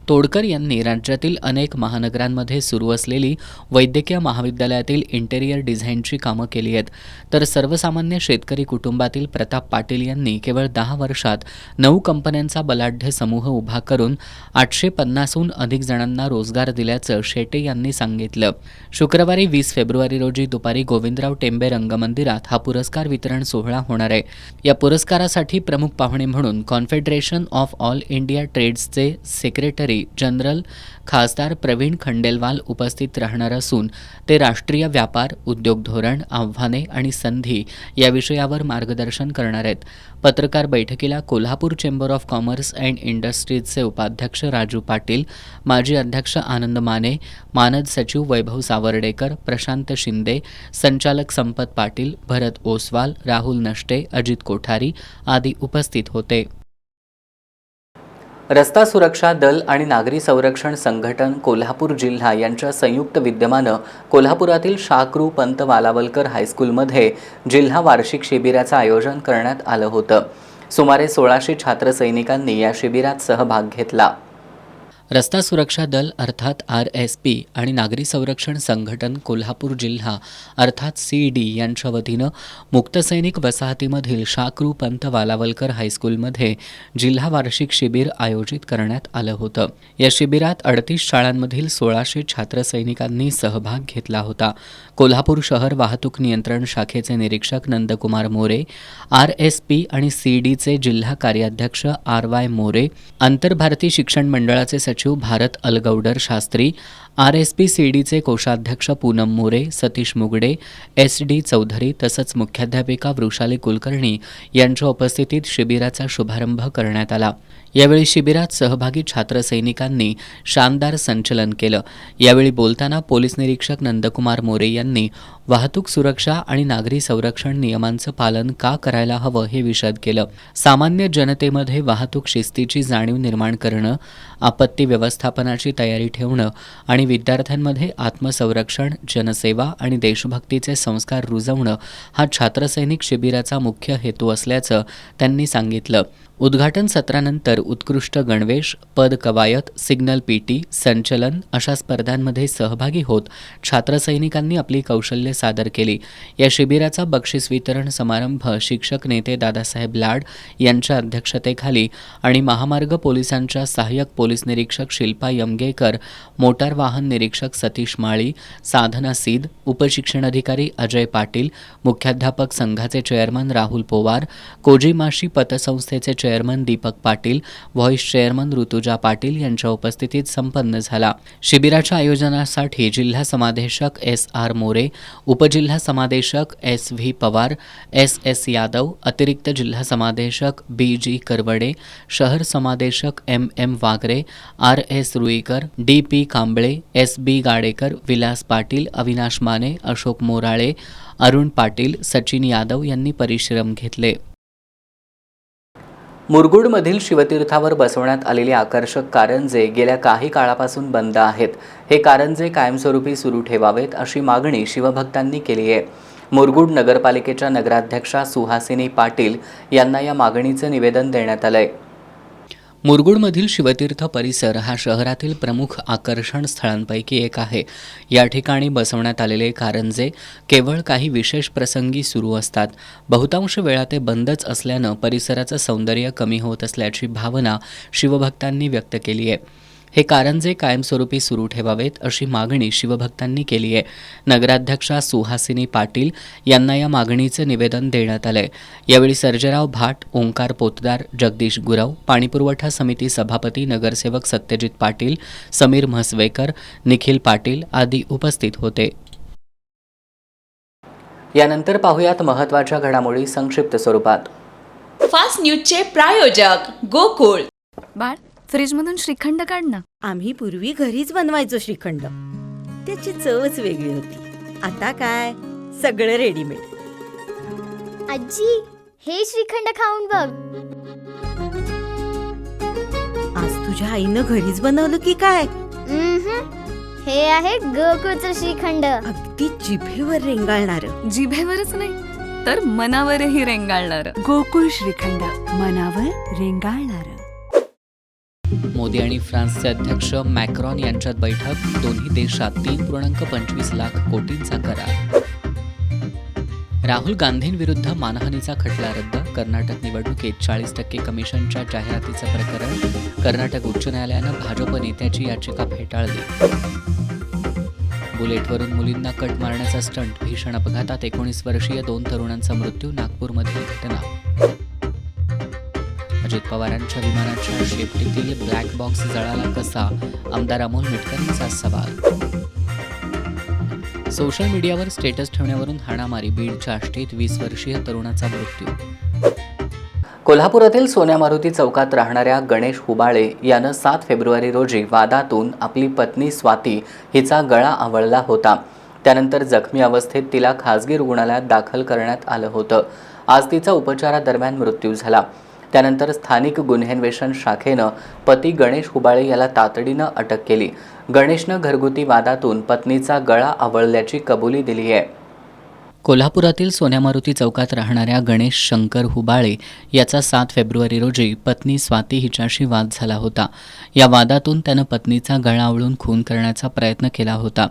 तोडकर यांनी राज्यातील अनेक महानगरांमध्ये सुरू असलेली वैद्यकीय महाविद्यालयातील इंटेरियर डिझाईनची कामं केली आहेत, तर सर्वसामान्य शेतकरी कुटुंबातील प्रताप पाटील यांनी केवळ 10 वर्षात 9 कंपन्यांचा बलाढ्य समूह उभा करून 850हून अधिक जणांना रोजगार दिल्याचं शेटे यांनी सांगितलं. शुक्रवारी 20 फेब्रुवारी रोजी दुपारी गोविंदराव टेंबे रंगमंदिरात हा पुरस्कार वितरण सोहळा होणार आहे. या पुरस्कारासाठी प्रमुख पाहुणे म्हणून कॉन्फेडरेशन ऑफ ऑल इंडिया ट्रेड्सचे सेक्रेटरी जनरल खासदार प्रवीण खंडेलवाल उपस्थित राहणार असून ते राष्ट्रीय व्यापार, उद्योग धोरण, आव्हाने आणि संधी या विषयावर मार्गदर्शन करणार आहेत. पत्रकार बैठकीला Kolhapur chamber of commerce and इंडस्ट्रीजचे उपाध्यक्ष राजू पाटील, माजी अध्यक्ष आनंद माने, मानद सचिव वैभव सावर्डेकर, प्रशांत शिंदे, संचालक संपत पाटील, भरत ओसवाल, राहुल नष्टे, अजित कोठारी आदी उपस्थित होते. रस्ता सुरक्षा दल आणि नागरी संरक्षण संघटन कोल्हापूर जिल्हा यांच्या संयुक्त विद्यमानं कोल्हापुरातील शाकरू पंत वालावलकर हायस्कूलमध्ये जिल्हा वार्षिक शिबिराचं आयोजन करण्यात आलं होतं. सुमारे 1600 छात्रसैनिकांनी या शिबिरात सहभाग घेतला. रस्ता सुरक्षा दल अर्थात RSP आणि नागरी संरक्षण संघटन कोल्हापूर जिल्हा अर्थात CD यांच्या वतीनं मुक्तसैनिक वसाहतीमधील शाकरू पंत वालावलकर हायस्कूलमध्ये जिल्हा वार्षिक शिबिर आयोजित करण्यात आलं होतं. या शिबिरात 38 शाळांमधील 1600 छात्रसैनिकांनी सहभाग घेतला होता. कोल्हापूर शहर वाहतूक नियंत्रण शाखेचे निरीक्षक नंदकुमार मोरे, RSP आणि CDचे जिल्हा कार्याध्यक्ष RY मोरे, आंतरभारती शिक्षण मंडळाचे सचिव भारत अलगौडर शास्त्री, RSP CDचे कोषाध्यक्ष पूनम मोरे, सतीश मुगडे, SD चौधरी तसंच मुख्याध्यापिका वृषाली कुलकर्णी यांच्या उपस्थितीत शिबिराचा शुभारंभ करण्यात आला. यावेळी शिबिरात सहभागी छात्रसैनिकांनी शानदार संचलन केलं. यावेळी बोलताना पोलीस निरीक्षक नंदकुमार मोरे यांनी वाहतूक सुरक्षा आणि नागरी संरक्षण नियमांचं पालन का करायला हवं हे विशद केलं. सामान्य जनतेमध्ये वाहतूक शिस्तीची जाणीव निर्माण करणं, आपत्ती व्यवस्थापनाची तयारी ठेवणं आणि विद्यार्थ्यांमध्ये आत्मसंरक्षण, जनसेवा आणि देशभक्तीचे संस्कार रुजवणं हा छात्रसैनिक शिबिराचा मुख्य हेतू असल्याचं त्यांनी सांगितलं. उद्घाटन सत्रानंतर उत्कृष्ट गणवेश, पद कवायत, सिग्नल PT, संचलन अशा स्पर्धांमध्ये सहभागी होत छात्रसैनिकांनी आपली कौशल्य सादर केली. या शिबिराचा बक्षीस वितरण समारंभ शिक्षक नेते दादासाहेब लाड यांच्या अध्यक्षतेखाली आणि महामार्ग पोलिसांच्या सहाय्यक पोलीस निरीक्षक शिल्पा यमगेकर, मोटार वाहन निरीक्षक सतीश माळी, साधना सीद, उपशिक्षणाधिकारी अजय पाटील, मुख्याध्यापक संघाचे चेअरमन राहुल पोवार, कोजिमाशी पतसंस्थेचे chairman Deepak Patil, vice chairman Rutuja Patil यांच्या उपस्थितीत संपन्न झाला. शिबिराच्या आयोजनासाठी जिल्हा समादेशक SR मोरे, उपजिल्हा समादेशक SV पवार, SS यादव, अतिरिक्त जिल्हा समादेशक BG करवडे, शहर समादेशक MM वागरे, RS Ruikar, DP Kamble, SB Gadekar, Vilas Patil, Avinash Mane, Ashok Morale, Arun Patil, Sachin Yadav यांनी परिश्रम घेतले. मुरगुडमधील शिवतीर्थावर बसवण्यात आलेले आकर्षक कारंजे गेल्या काही काळापासून बंद आहेत. हे कारंजे कायमस्वरूपी सुरू ठेवावेत अशी मागणी शिवभक्तांनी केली आहे. मुरगुड नगरपालिकेच्या नगराध्यक्षा सुहासिनी पाटील यांना या मागणीचं निवेदन देण्यात आलंय. मुरगुडमधील शिवतीर्थ परिसर हा शहरातील प्रमुख आकर्षण स्थळांपैकी एक आहे. या ठिकाणी बसवण्यात आलेले कारंजे केवळ काही विशेष प्रसंगी सुरू असतात. बहुतांश वेळा ते बंदच असल्यानं परिसराचं सौंदर्य कमी होत असल्याची भावना शिवभक्तांनी व्यक्त केली आहे. हे कारंजे कायमस्वरूपी सुरू ठेवावेत अशी मागणी शिवभक्तांनी केली आहे. नगराध्यक्षा सुहासिनी पाटील यांना या मागणीचं निवेदन देण्यात आलंय. यावेळी सर्जेराव भाट, ओंकार पोतदार, जगदीश गुरव, पाणीपुरवठा समिती सभापती नगरसेवक सत्यजित पाटील, समीर म्हसवेकर, निखिल पाटील आदी उपस्थित होते. यानंतर पाहुयात महत्त्वाच्या घडामोडी संक्षिप्त स्वरूपात. फास्ट न्यूजचे प्रायोजक गोकुळ. बाळ, फ्रीजमधून श्रीखंड काढ ना. आम्ही पूर्वी घरीच बनवायचो श्रीखंड. त्याची चवच वेगळी होती. आता काय सगळं रेडीमेड. आजी, हे श्रीखंड खाऊन बघ. आज तुझ्या आईनं घरीच बनवलं की काय? हे आहे गोकुळचं श्रीखंड. अगदी जिभेवर रेंगाळणार. जिभेवरच नाही तर मनावरही रेंगाळणार. गोकुळ श्रीखंड, मनावर रेंगाळणार. मोदी आणि फ्रान्सचे अध्यक्ष मॅक्रॉन यांच्यात बैठक. दोन्ही देशात 3.25 लाख कोटींचा करार. राहुल गांधींविरुद्ध मानहानीचा खटला रद्द. कर्नाटक निवडणुकीत 40% कमिशनच्या जाहिरातीचं प्रकरण. कर्नाटक उच्च न्यायालयानं भाजप नेत्याची याचिका फेटाळली. बुलेटवरून मुलींना कट मारण्याचा स्टंट. भीषण अपघातात 19 वर्षीय 2 तरुणांचा मृत्यू. नागपूरमधील घटना. अजित पवारांच्या विमानाच्या शेपटीतील ब्लॅक बॉक्स जळाला कसा? आमदार अमोल मिटकरींचा सवाल. सोशल मीडियावर स्टेटस ठेवण्यावरून हाणामारी. बीडच्या आष्टीत 20 वर्षीय तरुणाचा मृत्यू. कोल्हापुरातील सोन्या मारुती चौकात राहणाऱ्या गणेश हुबाळे यानं 7 फेब्रुवारी रोजी वादातून आपली पत्नी स्वाती हिचा गळा आवळला होता. त्यानंतर जखमी अवस्थेत तिला खासगी रुग्णालयात दाखल करण्यात आलं होतं. आज तिचा उपचारादरम्यान मृत्यू झाला. त्यानंतर स्थानिक गुन्हेन्वेषण शाखेनं पती गणेश हुबाळे याला तातडीनं अटक केली. गणेशनं घरगुती वादातून पत्नीचा गळा आवळल्याची कबुली दिली आहे. कोल्हापुरातील सोन्या मारुती चौकात राहणाऱ्या गणेश शंकर हुबाळे याचा 7 फेब्रुवारी रोजी पत्नी स्वाती हिच्याशी वाद झाला होता. या वादातून त्यानं पत्नीचा गळा आवळून खून करण्याचा प्रयत्न केला होता.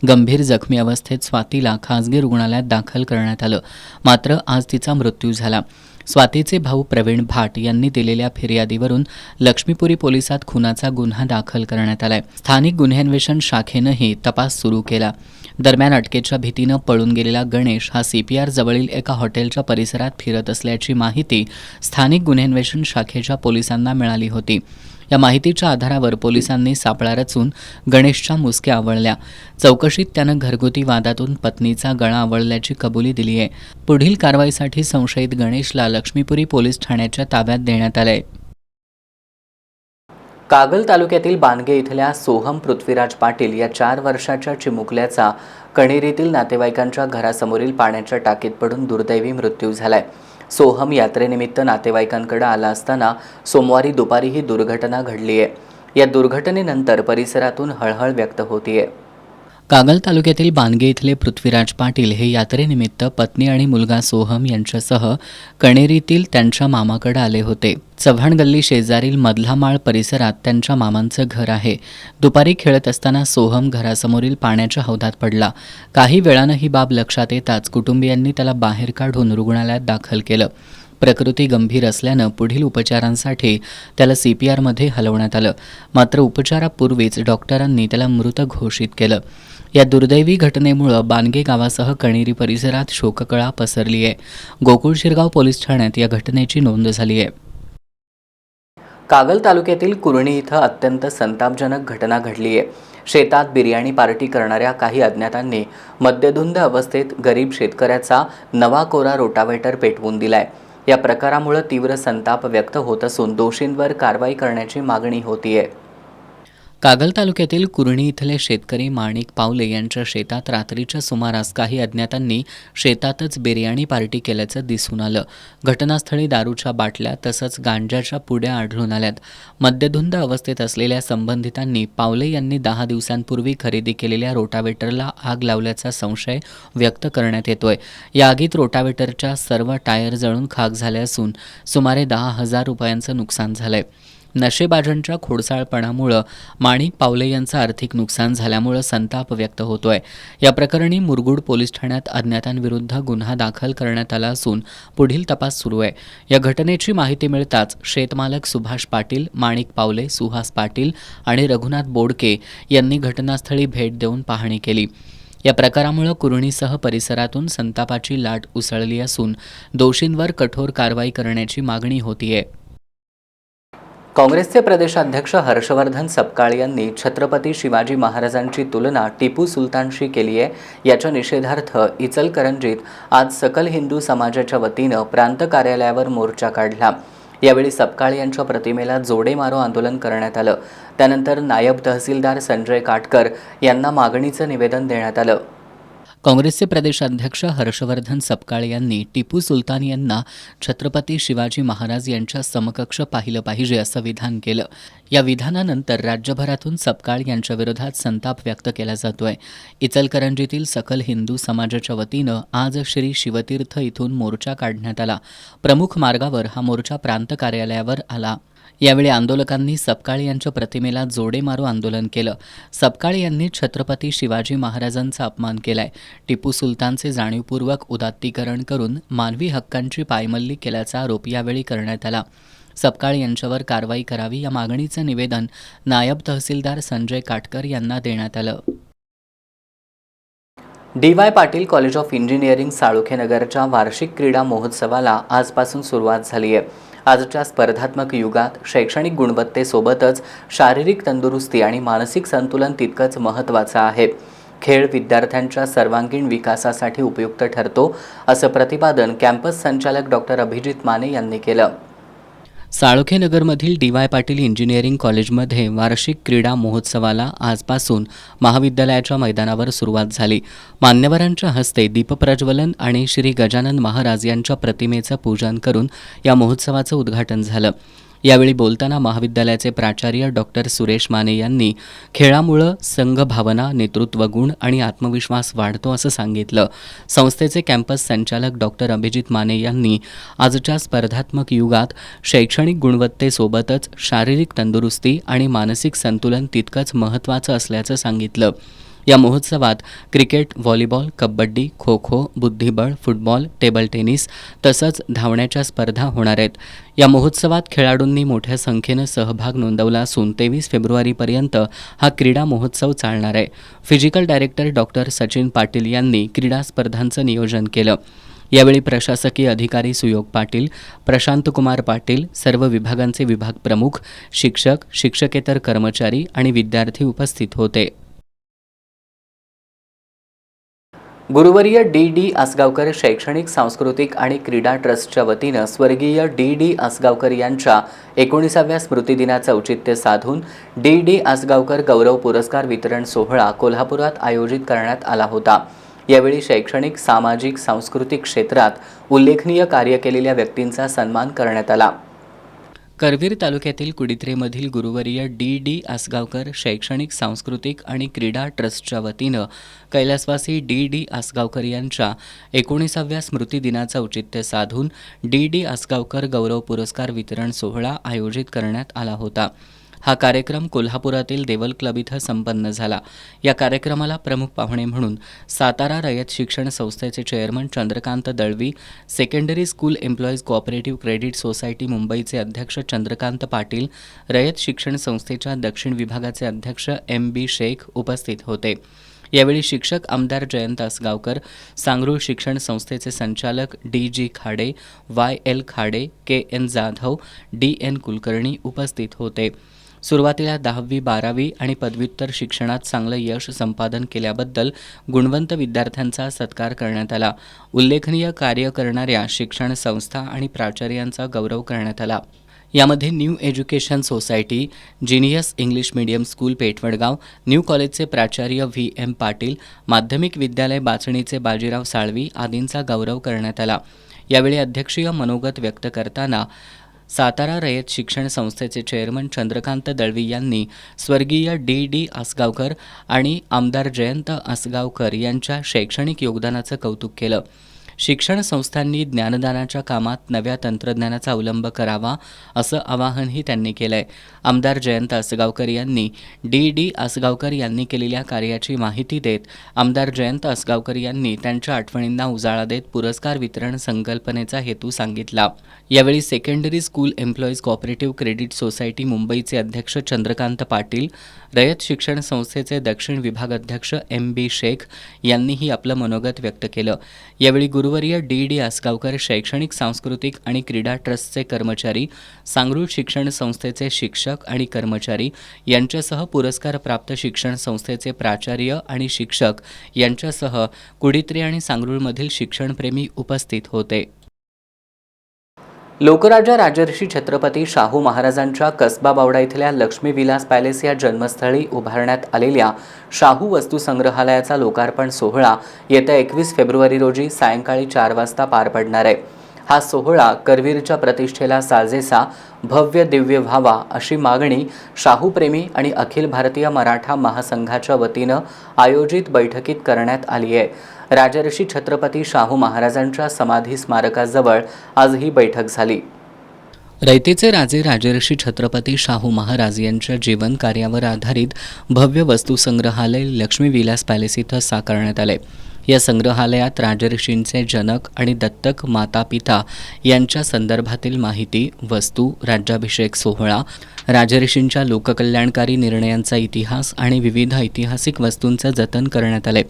गंभीर जखमी अवस्थेत स्वातीला खासगी रुग्णालयात दाखल करण्यात आलं. मात्र आज तिचा मृत्यू झाला. स्वातीचे भाऊ प्रवीण भाट यांनी दिलेल्या फिर्यादीवरून लक्ष्मीपुरी पोलिसात खुनाचा गुन्हा दाखल करण्यात आलाय. स्थानिक गुन्हेन्वेषण शाखेनंही तपास सुरू केला. दरम्यान अटकेच्या भीतीनं पळून गेलेला गणेश हा CPR जवळील एका हॉटेलच्या परिसरात फिरत असल्याची माहिती स्थानिक गुन्हेन्वेषण शाखेच्या पोलिसांना मिळाली होती. या माहितीच्या आधारावर पोलिसांनी सापळा रचून गणेशच्या मुसक्या आवळल्या. चौकशीत त्यानं घरगुती वादातून पत्नीचा गळा आवळल्याची कबुली दिली आहे. पुढील कारवाईसाठी संशयित गणेशला लक्ष्मीपुरी पोलीस ठाण्याच्या ताब्यात देण्यात आलंय. कागल तालुक्यातील बानगे इथल्या सोहम पृथ्वीराज पाटील या 4 वर्षाच्या चिमुकल्याचा कणेरीतील नातेवाईकांच्या घरासमोरील पाण्याच्या टाकीत पडून दुर्दैवी मृत्यू झालाय. सोहम यात्रेनिमित्त नातेवाईकांकडे आला असताना सोमवारी दुपारी ही दुर्घटना घडली आहे. या दुर्घटनेनंतर परिसरातून हळहळ व्यक्त होतीये. कागल तालुक्यातील बानगे इथले पृथ्वीराज पाटील हे यात्रेनिमित्त पत्नी आणि मुलगा सोहम यांच्यासह कणेरीतील त्यांच्या मामाकडे आले होते. चव्हाण गल्ली शेजारील मधला माळ परिसरात त्यांच्या मामांचं घर आहे. दुपारी खेळत असताना सोहम घरासमोरील पाण्याच्या हौदात पडला. काही वेळानं ही बाब लक्षात येताच कुटुंबियांनी त्याला बाहेर काढून रुग्णालयात दाखल केलं. प्रकृती गंभीर असल्यानं पुढील उपचारांसाठी त्याला CPRमध्ये हलवण्यात आलं. मात्र उपचारापूर्वीच डॉक्टरांनी त्याला मृत घोषित केलं. या दुर्दैवी घटनेमुळे बानगे गावासह कणेरी परिसरात शोककळा पसरली आहे. गोकुळ शिरगाव पोलीस ठाण्यात या घटनेची नोंद झाली आहे. कागल तालुक्यातील कुरणी इथं अत्यंत संतापजनक घटना घडली आहे. शेतात बिर्याणी पार्टी करणाऱ्या काही अज्ञातांनी मद्यधुंद अवस्थेत गरीब शेतकऱ्याचा नवा कोरा रोटावेटर पेटवून दिलाय. या प्रकारामुळे तीव्र संताप व्यक्त होत असून दोषींवर कारवाई करण्याची मागणी होतीये. कागल तालुक्यातील कुरणी इथले शेतकरी माणिक पावले यांच्या शेतात रात्रीच्या सुमारास काही अज्ञातांनी शेतातच बिर्याणी पार्टी केल्याचं दिसून आलं. घटनास्थळी दारूच्या बाटल्या तसंच गांजाच्या पुड्या आढळून आल्यात. मद्यधुंद अवस्थेत असलेल्या संबंधितांनी पावले यांनी 10 दिवसांपूर्वी खरेदी केलेल्या रोटावेटरला आग लावल्याचा संशय व्यक्त करण्यात येतोय. या आगीत रोटावेटरच्या सर्व टायर जळून खाक झाले असून सुमारे 10,000 रुपयांचं नुकसान झालंय. नशेबाजांच्या खोडसाळपणामुळं माणिक पावले यांचं आर्थिक नुकसान झाल्यामुळं संताप व्यक्त होतोय. या प्रकरणी मुरगुड पोलीस ठाण्यात अज्ञातांविरुद्ध गुन्हा दाखल करण्यात आला असून पुढील तपास सुरू आहे. या घटनेची माहिती मिळताच शेतमालक सुभाष पाटील, माणिक पावले, सुहास पाटील आणि रघुनाथ बोडके यांनी घटनास्थळी भेट देऊन पाहणी केली. या प्रकारामुळे कुरणीसह परिसरातून संतापाची लाट उसळली असून दोषींवर कठोर कारवाई करण्याची मागणी होतीये. काँग्रेसचे प्रदेशाध्यक्ष हर्षवर्धन सपकाळ यांनी छत्रपती शिवाजी महाराजांची तुलना टिपू सुलतानशी केली आहे. याच्या निषेधार्थ इचलकरंजीत आज सकल हिंदू समाजाच्या वतीनं प्रांत कार्यालयावर मोर्चा काढला. यावेळी सपकाळ यांच्या प्रतिमेला जोडे मारो आंदोलन करण्यात आलं. त्यानंतर नायब तहसीलदार संजय काटकर यांना मागणीचं निवेदन देण्यात आलं. काँग्रेसचे प्रदेशाध्यक्ष हर्षवर्धन सपकाळ यांनी टिपू सुलतान यांना छत्रपती शिवाजी महाराज यांच्या समकक्ष पाहिलं पाहिजे असं विधान केलं. या विधानानंतर राज्यभरातून सपकाळ यांच्या विरोधात संताप व्यक्त केला जातोय. इचलकरंजीतील सकल हिंदू समाजाच्या वतीनं आज श्री शिवतीर्थ इथून मोर्चा काढण्यात आला. प्रमुख मार्गावर हा मोर्चा प्रांत कार्यालयावर आला. यावेळी आंदोलकांनी सपकाळ यांच्या प्रतिमेला जोडे मारू आंदोलन केलं. सपकाळ यांनी छत्रपती शिवाजी महाराजांचा अपमान केलाय. टिपू सुलतानचे जाणीवपूर्वक उदात्तीकरण करून मानवी हक्कांची पायमल्ली केल्याचा आरोप यावेळी करण्यात आला. सपकाळ यांच्यावर कारवाई करावी या मागणीचं निवेदन नायब तहसीलदार संजय काटकर यांना देण्यात आलं. D Y. Patil college of engineering साळुखेनगरच्या वार्षिक क्रीडा महोत्सवाला आजपासून सुरुवात झाली आहे. आजच्या स्पर्धात्मक युगात शैक्षणिक गुणवत्तेसोबतच शारीरिक तंदुरुस्ती आणि मानसिक संतुलन तितकंच महत्त्वाचं आहे. खेळ विद्यार्थ्यांच्या सर्वांगीण विकासासाठी उपयुक्त ठरतो, असं प्रतिपादन कॅम्पस संचालक डॉक्टर अभिजित माने यांनी केलं. साळुखेनगरमधील डी.वाय. पाटील इंजिनिअरिंग कॉलेजमध्ये वार्षिक क्रीडा महोत्सवाला आजपासून महाविद्यालयाच्या मैदानावर सुरुवात झाली. मान्यवरांच्या हस्ते दीपप्रज्वलन आणि श्री गजानन महाराज यांच्या प्रतिमेचं पूजन करून या महोत्सवाचं उद्घाटन झालं. यावेळी बोलताना महाविद्यालयाचे प्राचार्य डॉक्टर सुरेश माने यांनी खेळामुळं संघभावना, नेतृत्व गुण आणि आत्मविश्वास वाढतो असं सांगितलं. संस्थेचे कॅम्पस संचालक डॉक्टर अभिजित माने यांनी आजच्या स्पर्धात्मक युगात शैक्षणिक गुणवत्तेसोबतच शारीरिक तंदुरुस्ती आणि मानसिक संतुलन तितकंच महत्त्वाचं असल्याचं सांगितलं. या महोत्सवात क्रिकेट, व्हॉलीबॉल, कबड्डी, खो खो, बुद्धिबळ, फुटबॉल, टेबल टेनिस तसंच धावण्याच्या स्पर्धा होणार आहेत. या महोत्सवात खेळाडूंनी मोठ्या संख्येनं सहभाग नोंदवला असून 23 फेब्रुवारीपर्यंत हा क्रीडा महोत्सव चालणार आहे. Physical director doctor Sachin Patil यांनी क्रीडा स्पर्धांचं नियोजन केलं. यावेळी प्रशासकीय अधिकारी सुयोग पाटील, प्रशांतकुमार पाटील, सर्व विभागांचे विभाग प्रमुख, शिक्षक, शिक्षकेतर कर्मचारी आणि विद्यार्थी उपस्थित होते. गुरुवर्य डी. आसगावकर शैक्षणिक, सांस्कृतिक आणि क्रीडा ट्रस्टच्या वतीनं स्वर्गीय डी. आसगावकर यांच्या 19व्या स्मृतिदिनाचं औचित्य साधून डी. आसगावकर गौरव पुरस्कार वितरण सोहळा कोल्हापुरात आयोजित करण्यात आला होता. यावेळी शैक्षणिक, सामाजिक, सांस्कृतिक क्षेत्रात उल्लेखनीय कार्य केलेल्या व्यक्तींचा सन्मान करण्यात आला. करवीर तालुक्यातील कुडित्रेमधील गुरुवर्य डी. आसगावकर शैक्षणिक, सांस्कृतिक आणि क्रीडा ट्रस्टच्या वतीनं कैलासवासी डी. आसगावकर यांच्या 19व्या स्मृतिदिनाचं औचित्य साधून डी. आसगावकर गौरव पुरस्कार वितरण सोहळा आयोजित करण्यात आला होता. हा कार्यक्रम कोल्हापुरातील देवल क्लब इथं संपन्न झाला. या कार्यक्रमाला प्रमुख पाहुणे म्हणून सातारा रयत शिक्षण संस्थेचे chairman Chandrakant Dalvi, secondary school employees cooperative credit society मुंबईचे अध्यक्ष चंद्रकांत पाटील, रयत शिक्षण संस्थेच्या दक्षिण विभागाचे अध्यक्ष M.B. शेख उपस्थित होते. यावेळी शिक्षक आमदार जयंत आसगावकर, सांगरूळ शिक्षण संस्थेचे संचालक D.G. Khade, Y.L. Khade, K.N. Jadhav, D.N. Kulkarni उपस्थित होते. सुरुवातीला 10वी, 12वी आणि पदव्युत्तर शिक्षणात चांगलं यश संपादन केल्याबद्दल गुणवंत विद्यार्थ्यांचा सत्कार करण्यात आला. उल्लेखनीय कार्य करणाऱ्या शिक्षण संस्था आणि प्राचार्यांचा गौरव करण्यात आला. यामध्ये new education society, genius English medium school Peth Vadgaon, new कॉलेजचे प्राचार्य V.M. पाटील, माध्यमिक विद्यालय बाचणीचे बाजीराव साळवी आदींचा गौरव करण्यात आला. यावेळी अध्यक्षीय मनोगत व्यक्त करताना सातारा रयत शिक्षण संस्थेचे चेअरमन चंद्रकांत दळवी यांनी स्वर्गीय डी. आसगावकर आणि आमदार जयंत आसगावकर यांच्या शैक्षणिक योगदानाचं कौतुक केलं. शिक्षण संस्थांनी ज्ञानदानाच्या कामात नव्या तंत्रज्ञानाचा अवलंब करावा असं आवाहनही त्यांनी केलंय. आमदार जयंत आसगावकर यांनी डी. आसगावकर यांनी केलेल्या कार्याची माहिती देत आमदार जयंत आसगावकर यांनी त्यांच्या आठवणींना उजाळा देत पुरस्कार वितरण संकल्पनेचा हेतू सांगितला. यावेळी secondary school employees cooperative credit society मुंबईचे अध्यक्ष चंद्रकांत पाटील, रयत शिक्षण संस्थेचे दक्षिण विभाग अध्यक्ष M.B. शेख यांनीही आपलं मनोगत व्यक्त केलं. यावेळी गुरुवर्य डी. आसगावकर शैक्षणिक, सांस्कृतिक आणि क्रीडा ट्रस्टचे कर्मचारी, सांगरूळ शिक्षण संस्थेचे शिक्षक आणि कर्मचारी यांच्यासह पुरस्कारप्राप्त शिक्षण संस्थेचे प्राचार्य आणि शिक्षक यांच्यासह कुडित्रे आणि सांगरूळमधील शिक्षणप्रेमी उपस्थित होते. लोकराजा राजर्षी छत्रपती शाहू महाराजांच्या कसबा बावडा इथल्या लक्ष्मी विलास पॅलेस या जन्मस्थळी उभारण्यात आलेल्या शाहू वस्तू संग्रहालयाचा लोकार्पण सोहळा येत्या 21 फेब्रुवारी रोजी सायंकाळी 4 वाजता पार पडणार आहे. हा सोहळा करवीरच्या प्रतिष्ठेला साजेसा, भव्य दिव्य व्हावा अशी मागणी शाहूप्रेमी आणि अखिल भारतीय मराठा महासंघाच्या वतीनं आयोजित बैठकीत करण्यात आली आहे. राजर्षी छत्रपती शाहू महाराजांच्या समाधी स्मारकाजवळ आज ही बैठक झाली. रयतेचे राजे राजर्षी छत्रपती शाहू महाराज यांच्या जीवन कार्यावर आधारित भव्य वस्तुसंग्रहालय लक्ष्मी विलास पॅलेस इथं साकारण्यात आले. या संग्रहालयात राजर्षींचे जनक आणि दत्तक माता पिता यांच्या संदर्भातील माहिती, वस्तू, राज्याभिषेक सोहळा, राजर्षींच्या लोककल्याणकारी निर्णयांचा इतिहास आणि विविध ऐतिहासिक वस्तूंचं जतन करण्यात आले.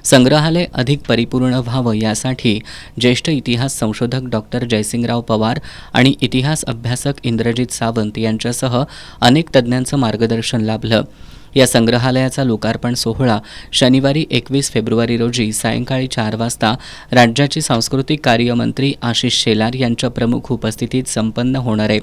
संग्रहालय अधिक परिपूर्ण व्हावं यासाठी ज्येष्ठ इतिहास संशोधक डॉक्टर जयसिंगराव पवार आणि इतिहास अभ्यासक इंद्रजित सावंत यांच्यासह अनेक तज्ज्ञांचं मार्गदर्शन लाभलं. या संग्रहालयाचा लोकार्पण सोहळा शनिवारी 21 फेब्रुवारी रोजी सायंकाळी 4 वाजता राज्याचे सांस्कृतिक कार्यमंत्री आशिष शेलार यांच्या प्रमुख उपस्थितीत संपन्न होणार आहे.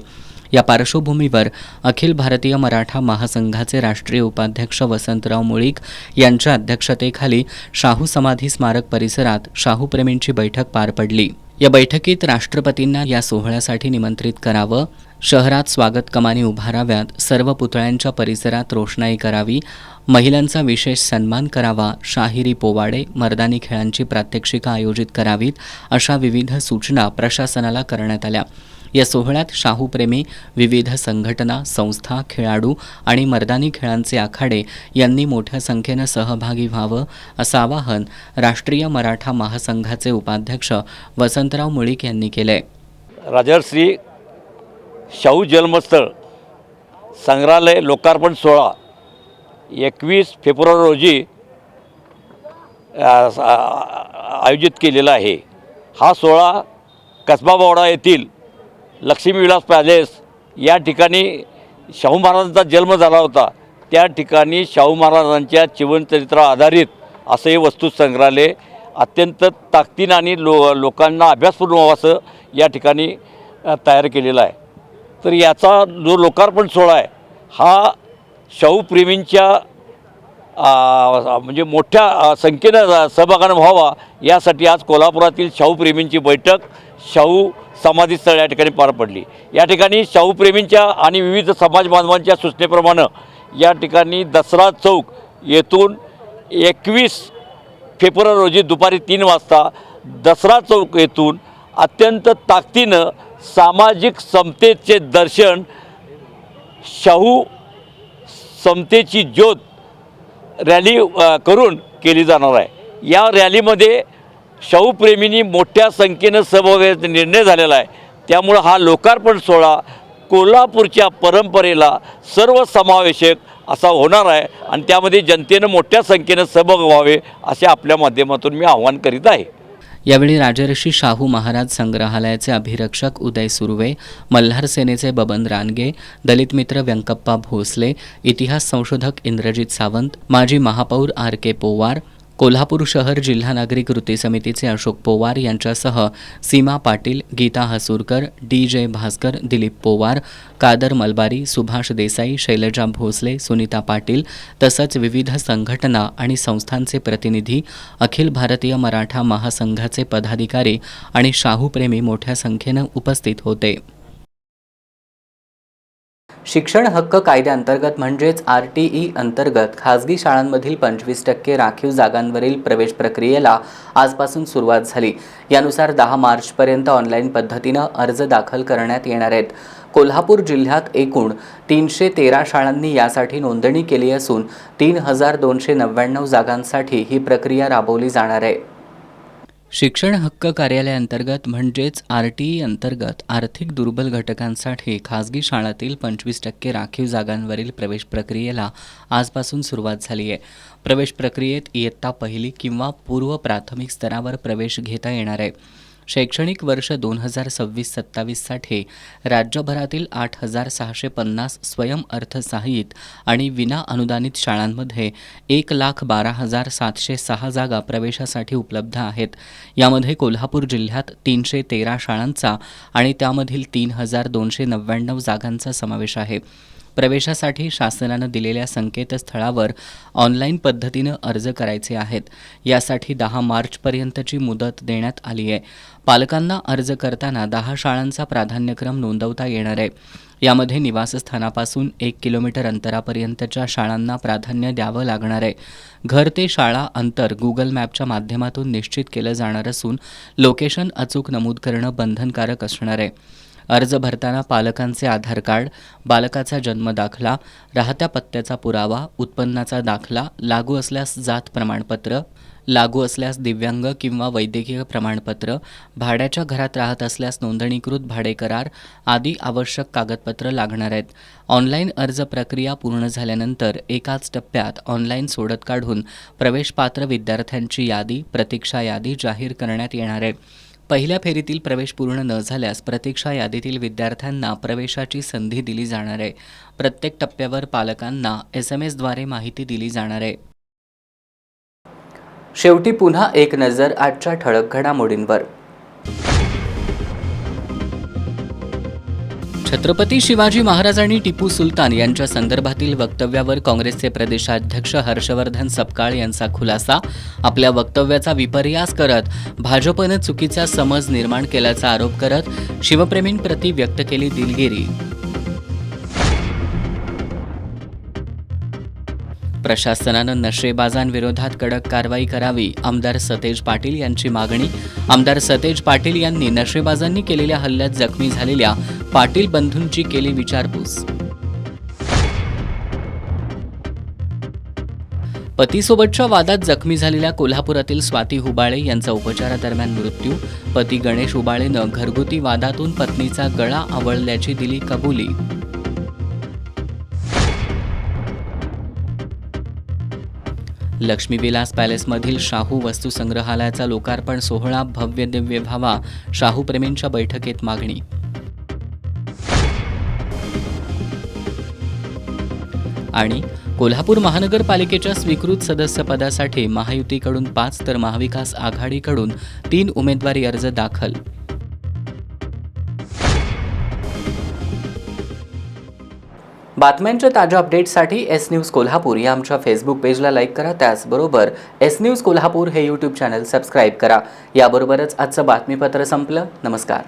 या पार्श्वभूमीवर अखिल भारतीय मराठा महासंघाचे राष्ट्रीय उपाध्यक्ष वसंतराव मुळीक यांच्या अध्यक्षतेखाली शाहू समाधी स्मारक परिसरात शाहूप्रेमींची बैठक पार पडली. या बैठकीत राष्ट्रपतींना या सोहळ्यासाठी निमंत्रित करावं, शहरात स्वागत कमानी उभाराव्यात, सर्व पुतळ्यांच्या परिसरात रोषणाई करावी, महिलांचा विशेष सन्मान करावा, शाहिरी पोवाडे, मर्दानी खेळांची प्रात्यक्षिकं आयोजित करावीत, अशा विविध सूचना प्रशासनाला करण्यात आल्या. या सोहळ्यात शाहूप्रेमी, विविध संघटना, संस्था, खेळाडू आणि मर्दानी खेळांचे आखाडे यांनी मोठ्या संख्येनं सहभागी व्हावं असं आवाहन राष्ट्रीय मराठा महासंघाचे उपाध्यक्ष वसंतराव मुळीक यांनी केलंय. राजर्षी शाहू जन्मस्थळ संग्रहालय लोकार्पण सोहळा 21 फेब्रुवारी रोजी आयोजित केलेला आहे. हा सोहळा कसबावाडा येथील लक्ष्मी विलास पॅलेस या ठिकाणी शाहू महाराजांचा जन्म झाला होता. त्या ठिकाणी शाहू महाराजांच्या जीवनचरित्रावर आधारित असं हे वस्तू संग्रहालय अत्यंत ताकदीनं आणि लोकांना अभ्यासपूर्ण व्हावं असं या ठिकाणी तयार केलेला आहे. तर याचा जो लोकार्पण सोहळा आहे हा शाहूप्रेमींच्या म्हणजे मोठ्या संख्येनं सहभागानं व्हावा यासाठी आज कोल्हापुरातील शाहूप्रेमींची बैठक शाहू समाधीस्थळ या ठिकाणी पार पडली. या ठिकाणी शाहूप्रेमींच्या आणि विविध समाज बांधवांच्या सूचनेप्रमाणे या ठिकाणी दसरा चौक येथून 21 फेब्रुवारी रोजी दुपारी 3 वाजता दसरा चौक येथून अत्यंत ताकदीनं सामाजिक समतेचे दर्शन, शाहू समतेची ज्योत रॅली करून केली जाणार आहे. या रॅलीमध्ये शाहूप्रेमींनी मोठ्या संख्येनं सहभागाचा निर्णय झालेला आहे. त्यामुळं हा लोकार्पण सोहळा कोल्हापूरच्या परंपरेला सर्वसमावेशक असा होणार आहे आणि त्यामध्ये जनतेनं मोठ्या संख्येनं सहभाग व्हावे असे आपल्या माध्यमातून मी आवाहन करीत आहे. यावेळी राजर्षी शाहू महाराज संग्रहालयाचे अभिरक्षक उदय सुर्वे, मल्हार सेनेचे बबन रानगे, दलित मित्र व्यंकप्पा भोसले, इतिहास संशोधक इंद्रजित सावंत, माजी महापौर R.K. पोवार, कोल्हापूर शहर जिल्हा नागरिक कृती समितीचे अशोक पोवार यांच्यासह सीमा पाटील, गीता हसूरकर, DJ भास्कर, दिलीप पोवार, कादर मलबारी, सुभाष देसाई, शैलजा भोसले, सुनीता पाटील तसंच विविध संघटना आणि संस्थांचे प्रतिनिधी, अखिल भारतीय मराठा महासंघाचे पदाधिकारी आणि शाहूप्रेमी मोठ्या संख्येनं उपस्थित होते. शिक्षण हक्क कायद्याअंतर्गत म्हणजेच RTE अंतर्गत खाजगी शाळांमधील 25% राखीव जागांवरील प्रवेश प्रक्रियेला आजपासून सुरुवात झाली. यानुसार 10 मार्चपर्यंत ऑनलाईन पद्धतीनं अर्ज दाखल करण्यात येणार आहेत. कोल्हापूर जिल्ह्यात एकूण 313 शाळांनी यासाठी नोंदणी केली असून 3299 जागांसाठी ही प्रक्रिया राबवली जाणार आहे. शिक्षण हक्क कार्यालयाअंतर्गत म्हणजेच RTE अंतर्गत आर्थिक दुर्बल घटकांसाठी खाजगी शाळांतील 25% राखीव जागांवरील प्रवेश प्रक्रियेला आजपासून सुरुवात झाली आहे. प्रवेश प्रक्रियेत इयत्ता पहिली किंवा पूर्व प्राथमिक स्तरावर प्रवेश घेता येणार आहे. शैक्षणिक वर्ष 2026-27साठी राज्यभरातील 8650 स्वयं अर्थसहाय्यित आणि विना अनुदानित शाळांमध्ये 1,12,706 जागा प्रवेशासाठी उपलब्ध आहेत. यामध्ये कोल्हापूर जिल्ह्यात 313 शाळांचा आणि त्यामधील 3299 जागांचा समावेश आहे. प्रवेशासाठी शासनानं दिलेल्या संकेतस्थळावर ऑनलाईन पद्धतीनं अर्ज करायचे आहेत. यासाठी 10 मार्चपर्यंतची मुदत देण्यात आली आहे. पालकांना अर्ज करताना 10 शाळांचा प्राधान्यक्रम नोंदवता येणार आहे. यामध्ये निवासस्थानापासून 1 किलोमीटर अंतरापर्यंतच्या शाळांना प्राधान्य द्यावं लागणार आहे. घर ते शाळा अंतर गुगल मॅपच्या माध्यमातून निश्चित केलं जाणार असून लोकेशन अचूक नमूद करणं बंधनकारक असणार आहे. अर्ज भरताना पालकांचे आधार कार्ड, बालकाचा जन्म दाखला, राहत्या पत्त्याचा पुरावा, उत्पन्नाचा दाखला, लागू असल्यास जात प्रमाणपत्र, लागू असल्यास दिव्यांग किंवा वैद्यकीय प्रमाणपत्र, भाड्याच्या घरात राहत असल्यास नोंदणीकृत भाडे करार आदी आवश्यक कागदपत्र लागणार आहेत. ऑनलाईन अर्ज प्रक्रिया पूर्ण झाल्यानंतर एकाच टप्प्यात ऑनलाईन सोडत काढून प्रवेशपात्र विद्यार्थ्यांची यादी, प्रतीक्षा यादी जाहीर करण्यात येणार आहे. पहिल्या फेरीतील प्रवेश पूर्ण न झाल्यास प्रतीक्षा यादीतील विद्यार्थ्यांना प्रवेशाची संधी दिली जाणार आहे. प्रत्येक टप्प्यावर पालकांना SMS द्वारे माहिती दिली जाणार आहे. शेवटी पुन्हा एक नजर आजच्या ठळक घडामोडींवर. छत्रपती शिवाजी महाराज आणि टिपू सुलतान यांच्या संदर्भातील वक्तव्यावर काँग्रेसचे प्रदेशाध्यक्ष हर्षवर्धन सपकाळ यांचा खुलासा. आपल्या वक्तव्याचा विपर्यास करत भाजपनं चुकीचा समज निर्माण केल्याचा आरोप करत शिवप्रेमींप्रती व्यक्त केली दिलगिरी. प्रशासनानं नशेबाजांविरोधात कडक कारवाई करावी, आमदार सतेज पाटील यांची मागणी. आमदार सतेज पाटील यांनी नशेबाजांनी केलेल्या हल्ल्यात जखमी झालेल्या पाटील बंधूंची केली विचारपूस. पतीसोबतच्या वादात जखमी झालेल्या कोल्हापुरातील स्वाती हुबाळे यांचा उपचारादरम्यान मृत्यू. पती गणेश हुबाळेनं घरगुती वादातून पत्नीचा गळा आवळल्याची दिली कबुली. लक्ष्मीविलास पॅलेसमधील शाहू वस्तुसंग्रहालयाचा लोकार्पण सोहळा भव्य दिव्य व्हावा, शाहूप्रेमींच्या बैठकीत मागणी. आणि कोल्हापूर महानगरपालिकेच्या स्वीकृत सदस्यपदासाठी महायुतीकडून 5 तर महाविकास आघाडीकडून 3 उमेदवारी अर्ज दाखल. बातम्यांच्या ताज्या अपडेट्ससाठी एस न्यूज कोल्हापूर या आमच्या फेसबुक पेजला लाईक करा. त्याचबरोबर एस न्यूज कोल्हापूर हे यूट्यूब चॅनल सबस्क्राईब करा. याबरोबरच आजचं बातमीपत्र संपलं. नमस्कार.